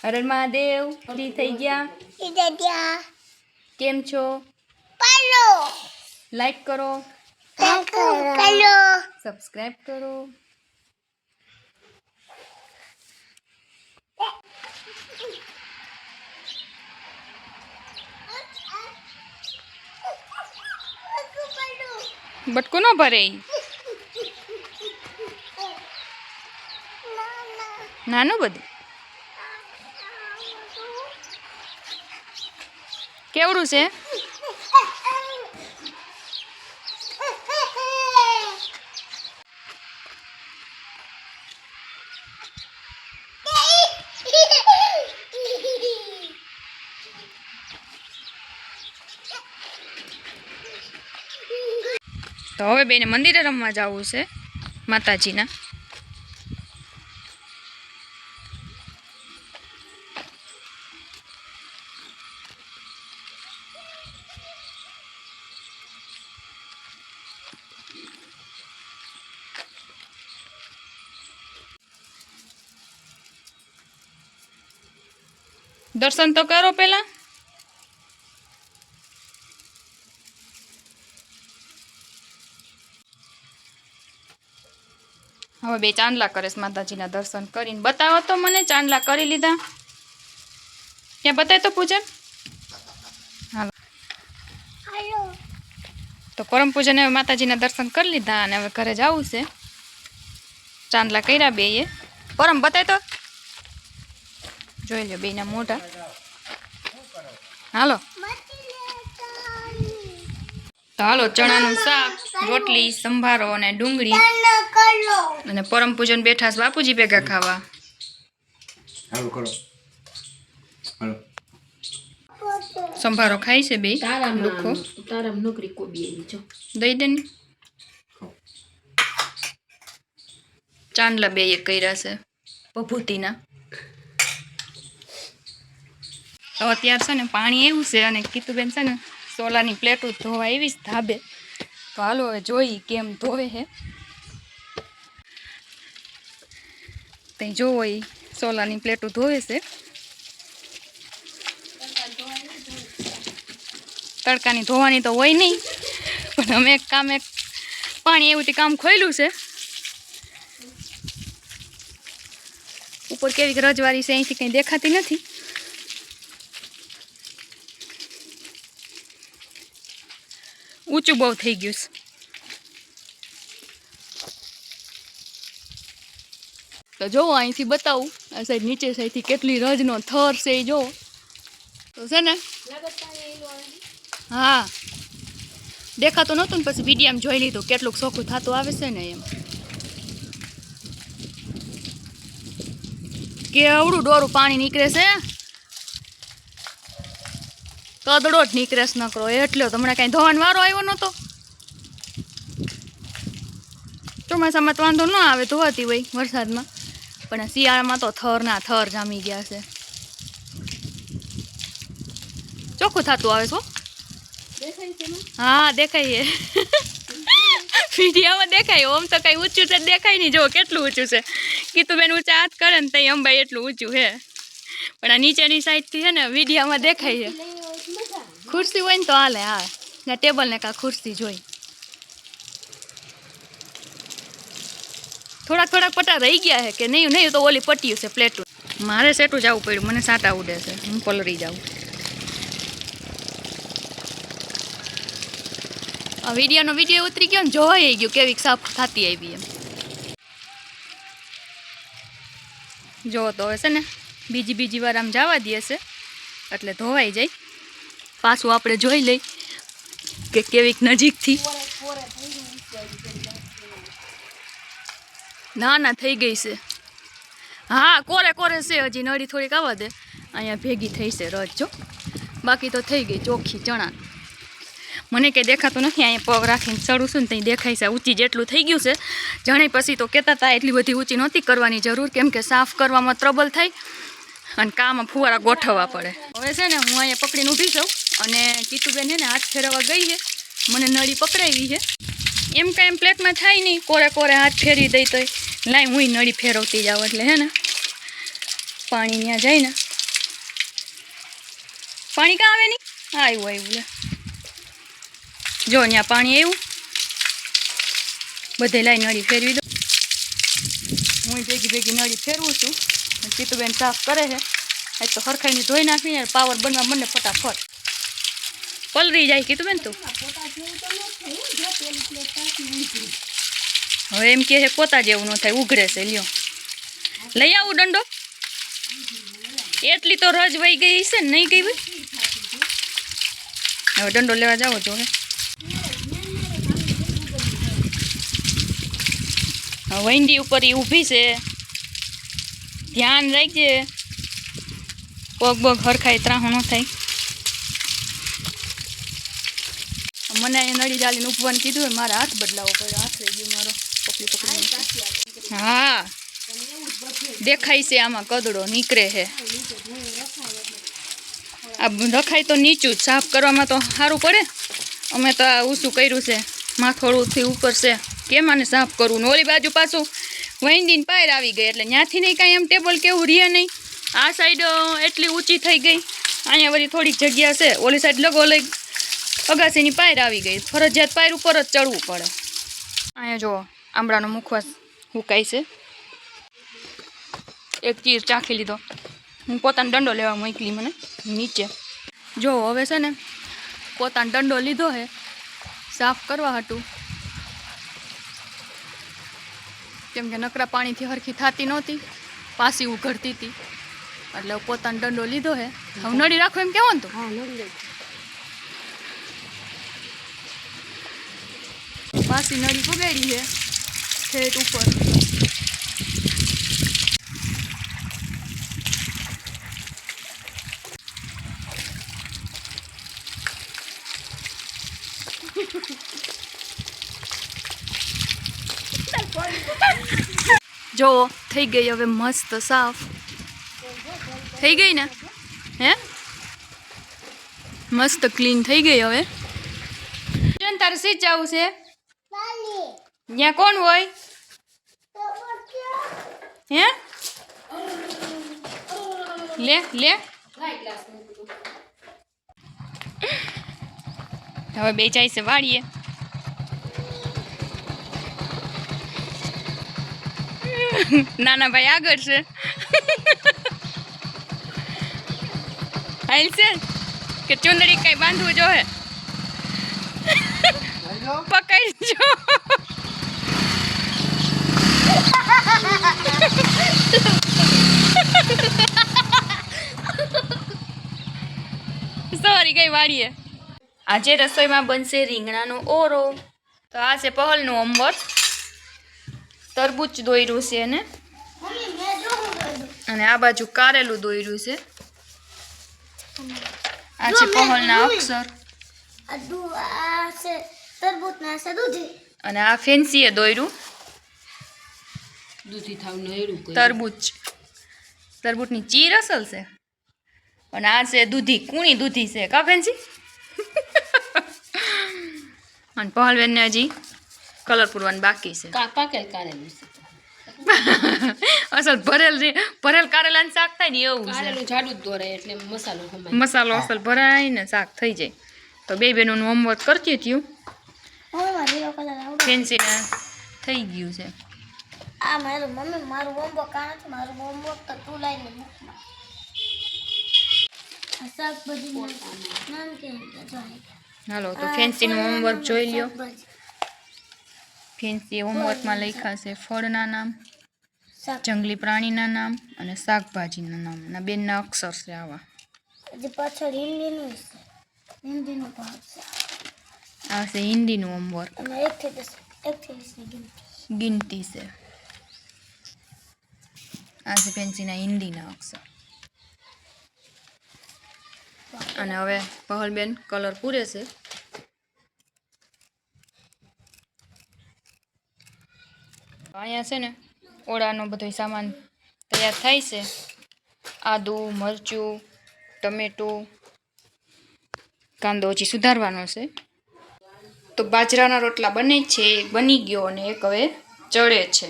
હર Mahadev free થઈ ગયા કેમ છો લાઈક કરો સબસ્ક્રાઇબ કરો બટકું ન ભરે નાનું બધું કેવડું છે તો હવે બેને મંદિરે રમવા જવું છે માતાજીના દર્શન તો કરો પેલા હવે બે ચાંદલા કરે છે માતાજીના દર્શન કરીને બતાવો તો મને ચાંદલા કરી લીધા ક્યાં બતાય તો પૂજન હાલો તો પરમ પૂજન હવે માતાજીના દર્શન કરી લીધા અને હવે ઘરે જવું છે ચાંદલા કર્યા બે એ પરમ બતાય તો જોઈ લો બેના મોઢા હાલો તો હાલો ચણાનું શાક રોટલી સંભારો અને ડુંગળી અને પરમ પૂજન બેઠા છે બાપુજી ભેગા ખાવા સંભારો ખાય છે બે લુખો દઈ દે ને ચાંદલા બે એક કર્યા છે ભભૂતિના તો અત્યારે છે ને પાણી એવું છે અને કીતુબેન છે ને સોલાની પ્લેટો ધોવા એવી જ ધાબે તો હાલો હવે જોઈ કેમ ધોવે હે ત્યાં જોવો એ સોલાની પ્લેટો ધોવે છે તડકાની ધોવાની તો હોય નહીં પણ અમે એક પાણી એવું કામ ખોયલું છે ઉપર કેવી રજવારી છે અહીંથી કંઈ દેખાતી નથી ઊંચું બહુ થઈ ગયું છે તો જોવો અહીંથી બતાવું આ સાઈડ નીચે સાઈડથી કેટલી રજનો થર છે એ જોવો તો છે ને હા દેખાતું નહોતું ને પછી વિડીયામાં જોઈ લીધું કેટલુંક ચોખ્ખું થતું આવે છે ને એમ કેવડું ડોરું પાણી નીકળે છે કદડો જ નીકળે ન કરો એટલો તો હમણાં કાંઈ ધોવાનો વારો આવ્યો નહોતો ચોમાસામાં તો વાંધો ન આવે ધોવાતી હોય વરસાદમાં પણ શિયાળામાં તો થર જામી ગયા છે ચોખ્ખું થતું આવે છો હા દેખાય વિડીયામાં દેખાય ઓમ તો કઈ ઊંચું છે દેખાય નહીં જો કેટલું ઊંચું છે કીધું બેન ઊંચા હાથ કરે ને તઈ અંબાઈ એટલું ઊંચું છે પણ આ નીચેની સાઈડથી છે ને વિડીયામાં દેખાય છે ખુરશી હોય ને તો હાલે હા ના ટેબલ ને કા ખુરશી જોઈ થોડાક પટા રહી ગયા છે કે નહીં તો ઓલી પટ્યું છે પ્લેટું મારે સેટું જવું પડ્યું મને સાટા ઉડે છે હું પલરી જાઉં આ વિડીયો ઉતરી ગયો ને જોઈ ગયું કેવી સાફ થતી આવી એમ જો તો હવે છે ને બીજી વાર આમ જવા દે છે એટલે ધોવાઈ જાય પાછું આપણે જોઈ લઈ કે કેવીક નજીકથી ના થઈ ગઈ છે હા કોરે છે હજી નળી થોડીક આવવા દે અહીંયા ભેગી થઈ છે રજ જો બાકી તો થઈ ગઈ ચોખ્ખી ચણા મને કંઈ દેખાતું નથી અહીંયા પગ રાખીને ચડું છું ને ત્યાં દેખાય છે ઊંચી જેટલું થઈ ગયું છે જણે પછી તો કહેતા હતા એટલી બધી ઊંચી નહોતી કરવાની જરૂર કેમ કે સાફ કરવામાં ટ્રબલ થાય અને કામમાં ફુવારા ગોઠવવા પડે હવે છે ને હું અહીંયા પકડીને ઊભી છું અને કીતુબેન છે ને હાથ ફેરવવા ગઈ છે મને નળી પકડાવી છે એમ કાંઈ એમ પ્લેટમાં થાય નહીં કોરે હાથ ફેરવી દઈ તોય લાઈ હું નળી ફેરવતી જાઉં એટલે હે ને પાણી ત્યાં જાય ને પાણી કાં આવે નહીં આવ્યું લે જો ત્યાં પાણી આવ્યું બધે લાઈ નળી ફેરવી દો હું ભેગી નળી ફેરવું છું ચીતુબેન સાફ કરે છે આજ તો હરખાઈને ધોઈ નાખીને પાવર બનવા મને ફટાફટ પલરી જાય કીધું બેન તું હવે એમ કે છે પોતા જેવું ન થાય ઉઘડે છે લ્યો લઈ આવું દંડો એટલી તો રજ વહી ગઈ છે ને નહીં ગઈ ભાઈ હવે દંડો લેવા જાવો છો હવે વૈંડી ઉપર એ ઊભી છે ધ્યાન રાખજે પગ બગ હરખાય ત્રાહું ન થાય મને અહીંયા નળી ચાલીને ઉપવાનું કીધું હોય મારે હાથ બદલાવો પડ્યો હાથ રહી ગયો મારો પકડી હા દેખાય છે આમાં કદડો નીકળે છે આ રખાય તો નીચું જ સાફ કરવામાં તો સારું પડે અમે તો આ ઊંચું કર્યું છે માથોડુંથી ઉપર છે કેમ આને સાફ કરવું ને ઓલી બાજુ પાછું વૈંદીને પાયર આવી ગઈ એટલે ત્યાંથી નહીં કાંઈ એમ ટેબલ કેવું રહે નહીં આ સાઈડ એટલી ઊંચી થઈ ગઈ અહીંયા વળી થોડીક જગ્યા છે ઓલી સાઈડ લગો લઈ અગાસીની પાયર આવી ગઈ ફરજિયાત પાયર ઉપર જ ચડવું પડે અહીંયા જો આંબળાનો મુખવાસ હુકાય છે એક ચીર ચાખી લીધો હું પોતાનો દંડો લેવા મોકલી મને નીચે જો હવે છે ને પોતાનો દંડો લીધો છે સાફ કરવા હતું કેમ કે નકરા પાણીથી હરખી થતી નહોતી પાછી ઉઘડતી હતી એટલે પોતાનો દંડો લીધો છે હવે નળી રાખો એમ કેવો ને તો પાછી નળી પગાડી છે ઠેઠ ઉપર જો થઈ ગઈ હવે મસ્ત સાફ થઈ ગઈ ને હે મસ્ત ક્લીન થઈ ગઈ હવે તારે સીટ જવું છે ત્યાં કોણ હોય હે લે લે હવે બે જાય છે વાળીએ નાના ભાઈ આગળ છે હાલ છે કે ચુંદડી કઈ બાંધવું જોહે પકડજો સોરી કઈ વાળીએ આજે રસોઈમાં બનશે રીંગણાનો ઓરો તો આ છે પહલનું હોમવર્ક તરબૂચ દોર્યું છે અને આ બાજુ કારેલું દોર્યું છે આ છે પહલના અક્ષર અને આ ફેન્સીએ દોર્યું તરબૂચની ચીર અસલ છે અને આ છે દૂધી કુણી દૂધી છે કા ફેન્સી અને પહલબેનને હજી કલર પૂરવાનું બાકી છે અસલ ભરેલ કારેલાનું શાક થાય ને એવું છે મસાલો અસલ ભરાય ને શાક થઈ જાય તો બે બહેનોનું હોમવર્ક કરતી થયું ફેન્સીને થઈ ગયું છે હાલો તો ફેન્સીનું હોમવર્ક જોઈ લ્યો ફેન્સી હોમવર્કમાં લખ્યા છે ફળના નામ જંગલી પ્રાણીના નામ અને શાકભાજીના નામ અને બેનના અક્ષર છે આવા આ છે હિન્દીનું હોમવર્ક ગિનતી છે આ છે ફેન્સીના હિન્દીના અક્ષર અને હવે પહલબેન કલર પૂરે છે અહીંયા છે ને ઓળાનો બધો સામાન તૈયાર થાય છે આદુ મરચું ટમેટું કાંદો હજી સુધારવાનો છે તો બાજરાના રોટલા બને છે એક બની ગયો અને એક હવે ચડે છે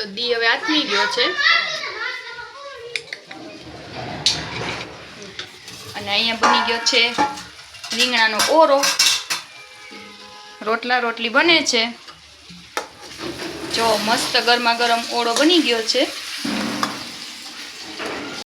તો દી હવે આથમી ગયો છે અને અહીંયા બની ગયો છે રીંગણાનો ઓરો. રોટલી બને છે. જો મસ્ત ગરમા ગરમ ઓળો બની ગયો છે.